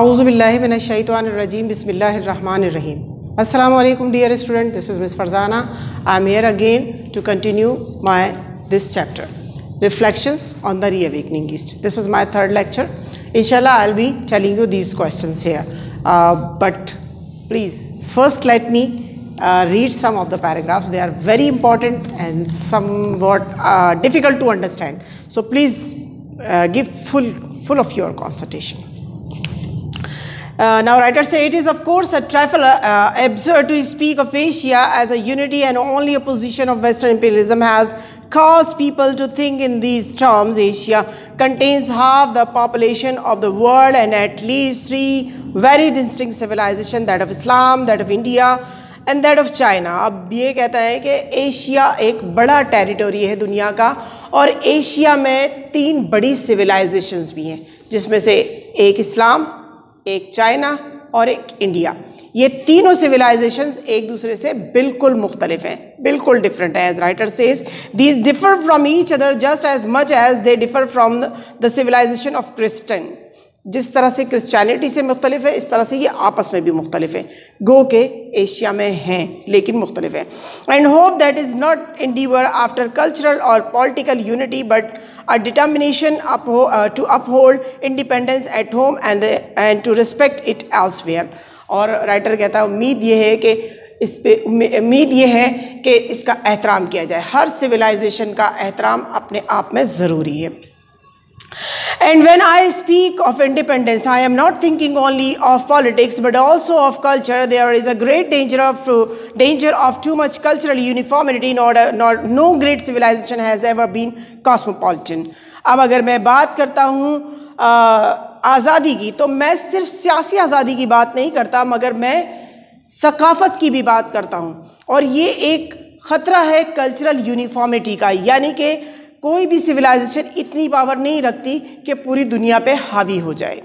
Auzubillahiminash-shaytanir-rajim. Bismillahir-rahmanir-rahim. Assalamu alaikum dear student. This is Miss Farzana. I am here again to continue this chapter, Reflections on the Reawakening East. This is my third lecture. Inshallah, I'll be telling you these questions here. But please, first let me read some of the paragraphs. They are very important and somewhat difficult to understand. So please give full of your concentration. Now writers say, it is of course a trifle absurd to speak of Asia as a unity, and only a position of Western imperialism has caused people to think in these terms. Asia contains half the population of the world and at least three very distinct civilizations, that of Islam, that of India and that of China. अब ये कहता है कि Asia एक बड़ा territory है दुनिया का, और एशिया में तीन बड़ी सिविलाइजेशंस भी हैं, जिसमें से एक इस्लाम, एक चाइना और एक इंडिया. ये तीनों सिविलाइजेशंस एक दूसरे से बिल्कुल मुख्तलिफ हैं, बिल्कुल डिफरेंट है. As writer says, these differ from each other just as much as they differ from the civilization of Christian. जिस तरह से क्रिश्चियनिटी से मुख्तलिफ है, इस तरह से ये आपस में भी मुख्तलिफ है. गो के एशिया में हैं लेकिन मुख्तलिफ है. And hope that is not endeavour after cultural और political unity but a determination to uphold independence at home and to respect it elsewhere. और राइटर कहता है उम्मीद ये है कि उम्मीद ये है कि इसका एहतराम किया जाए. हर सिविलाइजेशन का एहतराम अपने आप में ज़रूरी है. And when I speak of independence, I am not thinking only of politics but also of culture. There is a great danger of too much cultural uniformity. No great civilization has ever been cosmopolitan. अब अगर मैं बात करता हूँ आज़ादी की, तो मैं सिर्फ सियासी आज़ादी की बात नहीं करता, मगर मैं सकाफ़त की भी बात करता हूँ. और ये एक ख़तरा है कल्चरल यूनिफॉर्मिटी का, यानी कि कोई भी सिविलाइजेशन इतनी पावर नहीं रखती कि पूरी दुनिया पे हावी हो जाए.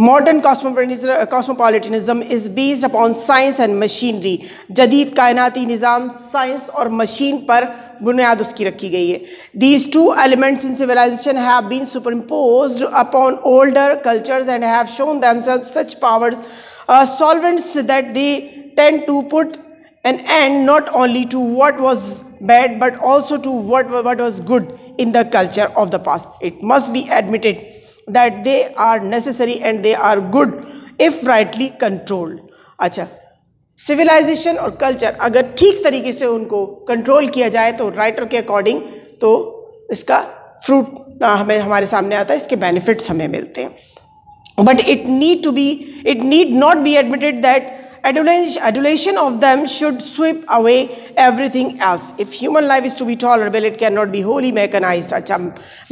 Modern cosmopolitanism is based upon science and machinery. जदीद कायनाती निज़ाम साइंस और मशीन पर बुनियाद उसकी रखी गई है. These two elements in civilization have been superimposed upon older cultures and have shown themselves such powers solvents that they tend to put an end not only to what was bad but also to what was good in the culture of the past. It must be admitted that they are necessary and they are good if rightly controlled. अच्छा, civilization और culture अगर ठीक तरीके से उनको control किया जाए तो राइटर के अकॉर्डिंग तो इसका फ्रूट हमें हमारे सामने आता है, इसके benefits हमें मिलते हैं. But it need not be admitted that adulation of them should sweep away everything else. If human life is to be tolerable, it cannot be wholly mechanized. अच्छा,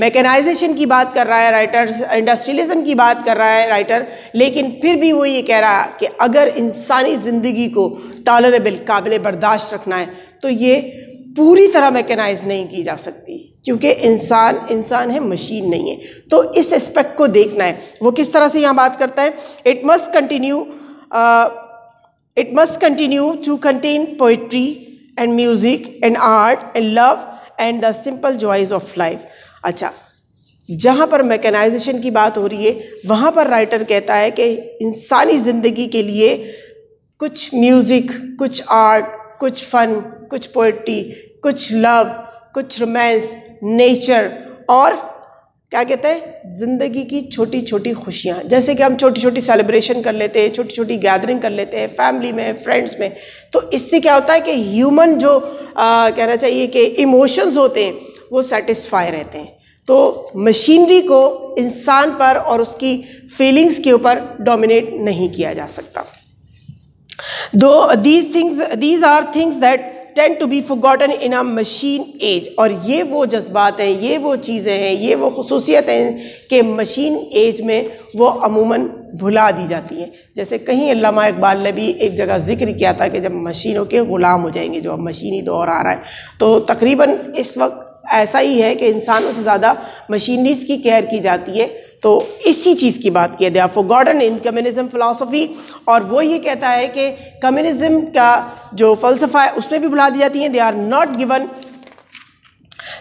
मैकेनाइजेशन की बात कर रहा है राइटर, इंडस्ट्रियलिज्म की बात कर रहा है राइटर, लेकिन फिर भी वो ये कह रहा है कि अगर इंसानी ज़िंदगी को टॉलरेबल, काबिल बर्दाश्त रखना है, तो ये पूरी तरह मैकेनाइज नहीं की जा सकती, क्योंकि इंसान है, मशीन नहीं है. तो इस एस्पेक्ट को देखना है. वो किस तरह से यहाँ बात करता है, it must continue to contain poetry and music and art and love and the simple joys of life. अच्छा, जहाँ पर मैकेनाइजेशन की बात हो रही है, वहाँ पर राइटर कहता है कि इंसानी ज़िंदगी के लिए कुछ म्यूज़िक, कुछ आर्ट, कुछ फ़न, कुछ पोइट्री, कुछ लव, कुछ रोमांस, नेचर और क्या कहते हैं, ज़िंदगी की छोटी छोटी खुशियाँ. जैसे कि हम छोटी छोटी सेलिब्रेशन कर लेते हैं, छोटी छोटी गैदरिंग कर लेते हैं फैमिली में, फ्रेंड्स में, तो इससे क्या होता है कि ह्यूमन जो कहना चाहिए कि इमोशंस होते हैं वो सेटिस्फाई रहते हैं. तो मशीनरी को इंसान पर और उसकी फीलिंग्स के ऊपर डोमिनेट नहीं किया जा सकता. दो these are things that tend to be forgotten in a machine age. और ये वो जज्बात हैं, ये वो चीज़ें हैं, ये वो खुसूसियत हैं कि मशीन एज में वो अमूमन भुला दी जाती हैं. जैसे कहीं अल्लामा इकबाल ने भी एक जगह जिक्र किया था कि जब मशीनों के ग़ुलाम हो जाएंगे, जो अब मशीनी दौर आ रहा है, तो तकरीबन इस वक्त ऐसा ही है कि इंसानों से ज़्यादा मशीनरीज़ की केयर की जाती है. तो इसी चीज़ की बात की है, they are forgotten in communism philosophy. और वो ये कहता है कि कम्युनिज्म का जो फ़लसफ़ा है उसमें भी भुला दी जाती हैं. They are not given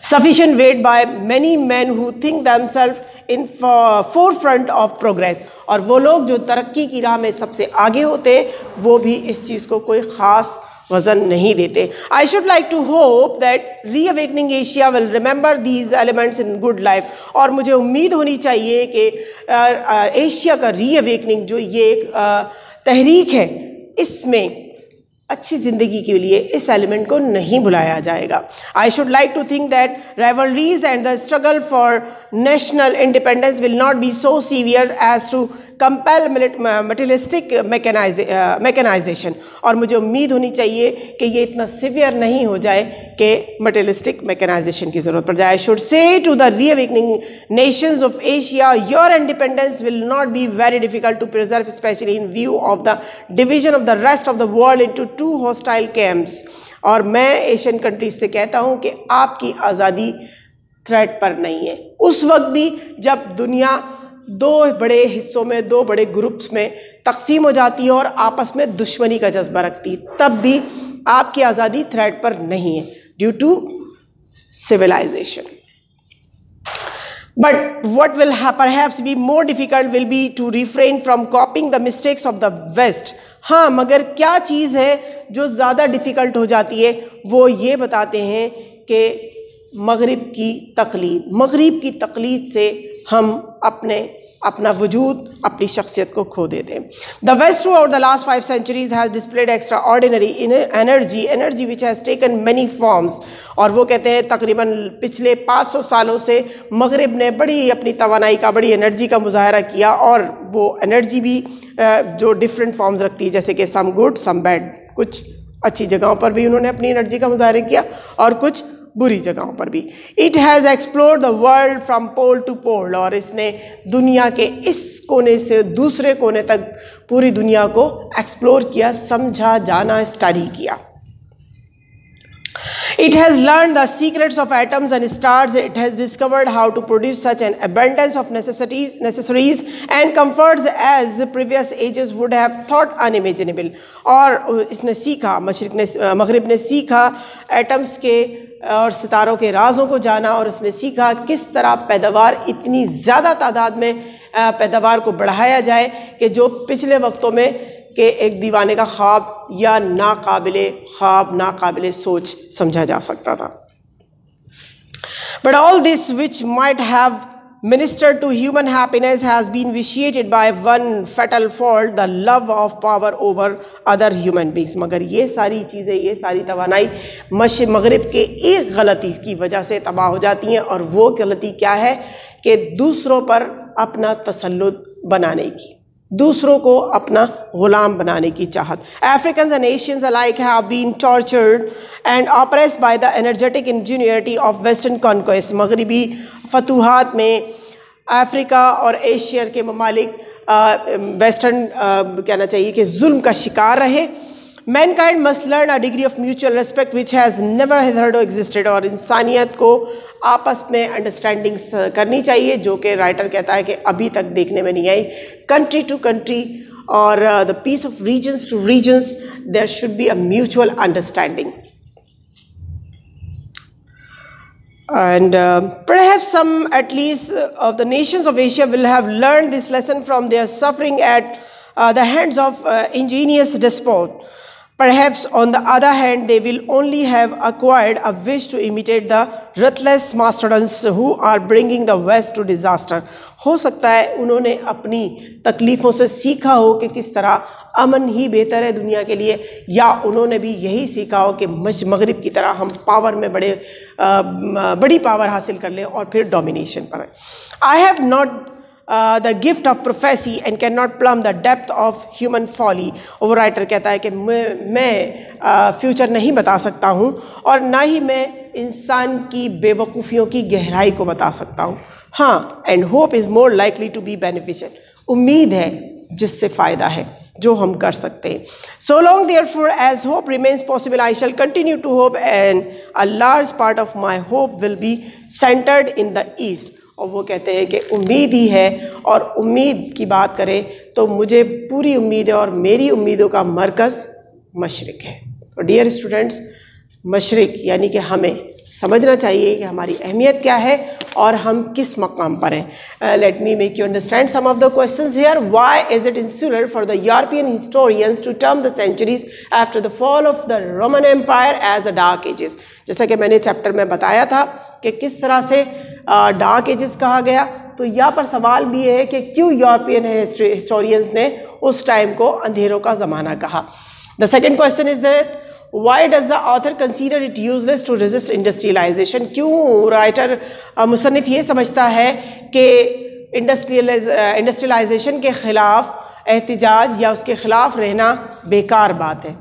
sufficient weight by many men who think themselves in forefront of progress, और वो लोग जो तरक्की की राह में सबसे आगे होते हैं वो भी इस चीज़ को कोई ख़ास वजन नहीं देते. I should like to hope that reawakening Asia will remember these elements in good life. और मुझे उम्मीद होनी चाहिए कि एशिया का रीअवेकनिंग जो ये एक तहरीक है, इसमें अच्छी ज़िंदगी के लिए इस एलिमेंट को नहीं भुलाया जाएगा. I should like to think that rivalries and the struggle for national independence will not be so severe as to compel materialistic mechanization. और मुझे उम्मीद होनी चाहिए कि ये इतना सिवियर नहीं हो जाए कि मटेरियलिस्टिक मैकेनाइजेशन की ज़रूरत पड़ जाए. I should say to the reawakening nations of Asia, your independence will not be very difficult to preserve, especially in view of the division of the rest of the world into two hostile camps. और मैं Asian countries से कहता हूँ कि आपकी आज़ादी threat पर नहीं है. उस वक्त भी जब दुनिया दो बड़े हिस्सों में, दो बड़े ग्रुप्स में तकसीम हो जाती है और आपस में दुश्मनी का जज्बा रखती है, तब भी आपकी आज़ादी थ्रेट पर नहीं है due to civilization. But what will perhaps be more difficult will be to refrain from copying the mistakes of the West. हाँ, मगर क्या चीज़ है जो ज़्यादा डिफ़िकल्ट हो जाती है, वो ये बताते हैं कि मग़रिब की तक़लीद से हम अपना वजूद, अपनी शख्सियत को खो देते हैं. The West throughout the last 5 centuries has displayed extraordinary energy which has taken many forms. और वो कहते हैं तकरीबन पिछले 500 सालों से मग़रिब ने बड़ी अपनी तवानाई का, बड़ी एनर्जी का मुज़ाहरा किया, और वो एनर्जी भी जो डिफरेंट फॉर्म्स रखती है, जैसे कि सम गुड सम बैड. कुछ अच्छी जगहों पर भी उन्होंने अपनी एनर्जी का मुज़ाहरा किया और कुछ बुरी जगहों पर भी. It has explored the world from pole to pole. और इसने दुनिया के इस कोने से दूसरे कोने तक पूरी दुनिया को एक्सप्लोर किया, समझा, जाना, स्टडी किया. It has learned the secrets of atoms and stars. It has discovered how to produce such an abundance of necessaries and comforts as previous ages would have thought unimaginable. और इसने सीखा, मग़रिब ने सीखा atoms के और सितारों के राज़ों को जाना, और उसने सीखा किस तरह पैदावार, इतनी ज़्यादा तादाद में पैदावार को बढ़ाया जाए कि जो पिछले वक्तों में कि एक दीवाने का ख्वाब या नाकाबिले सोच समझा जा सकता था. But all this which might have ministered to human happiness has been vitiated by one fatal fault, the love of power over other human beings. मगर ये सारी चीज़ें, ये सारी तवानाई मग़रिब के एक गलती की वजह से तबाह हो जाती हैं, और वो गलती क्या है कि दूसरों पर अपना तसल्लुत बनाने की, दूसरों को अपना ग़ुलाम बनाने की चाहत. Africans and Asians alike have been tortured and oppressed by the energetic ingenuity of Western conquest. मग़रिबी फतूहात में अफ्रीका और एशिया के ममालिक वेस्टर्न कहना चाहिए कि जुल्म का शिकार रहे. Mankind must learn a degree of mutual respect which has never hitherto existed. और इंसानियत को आपस में अंडरस्टैंडिंग करनी चाहिए, जो कि राइटर कहता है कि अभी तक देखने में नहीं आई. कंट्री टू कंट्री और the peace of regions to regions, there should be a mutual understanding. And perhaps some, at least, of the nations of Asia will have learned this lesson from their suffering at the hands of ingenious despots. Perhaps, on the other hand, they will only have acquired a wish to imitate the ruthless mastodons who are bringing the West to disaster. हो सकता है उन्होंने अपनी तकलीफ़ों से सीखा हो कि किस तरह अमन ही बेहतर है दुनिया के लिए, या उन्होंने भी यही सीखा हो कि मग़रिब की तरह हम पावर में बड़ी पावर हासिल कर लें और फिर डोमिनेशन पर. I have not the gift of prophecy and cannot plumb the depth of human folly. और राइटर कहता है कि मैं फ्यूचर नहीं बता सकता हूँ, और ना ही मैं इंसान की बेवकूफ़ियों की गहराई को बता सकता हूँ. हाँ, and hope is more likely to be beneficial. उम्मीद है जिससे फ़ायदा है, जो हम कर सकते हैं. So long therefore as hope remains possible, I shall continue to hope, and a large part of my hope will be centered in the East. और वो कहते हैं कि उम्मीद ही है, और उम्मीद की बात करें तो मुझे पूरी उम्मीद है, और मेरी उम्मीदों का मरकज़ मशरिक़ है. और डियर स्टूडेंट्स, मशरिक़ यानी कि हमें समझना चाहिए कि हमारी अहमियत क्या है और हम किस मकाम पर हैं। Let me make you understand some of the questions here. Why is it insular for the European historians to term the centuries after the fall of the Roman Empire as the Dark Ages. जैसा कि मैंने chapter में बताया था कि किस तरह से डार्क एजेस कहा गया, तो यहाँ पर सवाल भी है कि क्यों यूरोपियन हिस्टोरियंस ने उस टाइम को अंधेरों का ज़माना कहा। The second question is that Why does the author consider it useless to resist industrialization? क्यों राइटर मुसन्निफ ये समझता है कि इंडस्ट्रियलाइजेशन के ख़िलाफ़ एहतिजाज या उसके ख़िलाफ़ रहना बेकार बात है।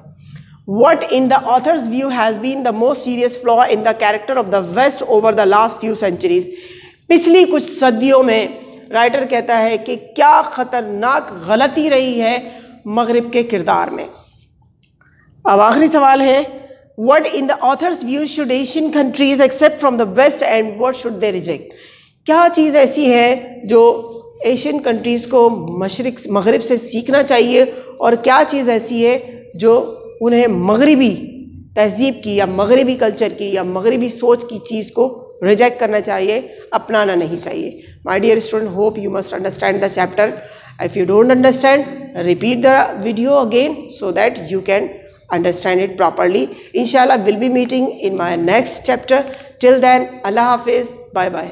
What in the author's view has been the most serious flaw in the character of the West over the last few centuries? पिछली कुछ सदियों में राइटर कहता है कि क्या ख़तरनाक गलती रही है मगरिब के किरदार में। अब आखिरी सवाल है, What in the author's view should Asian countries accept from the West and what should they reject? क्या चीज़ ऐसी है जो एशियन कंट्रीज़ को मगरिब से सीखना चाहिए और क्या चीज़ ऐसी है जो उन्हें मगरिबी तहज़ीब की या मगरिबी कल्चर की या मगरिबी सोच की चीज़ को रिजेक्ट करना चाहिए, अपनाना नहीं चाहिए। My dear student, hope you must understand the chapter. If you don't understand, repeat the video again so that you can understand it properly. Inshallah, we'll be meeting in my next chapter. Till then, Allah Hafiz. Bye bye.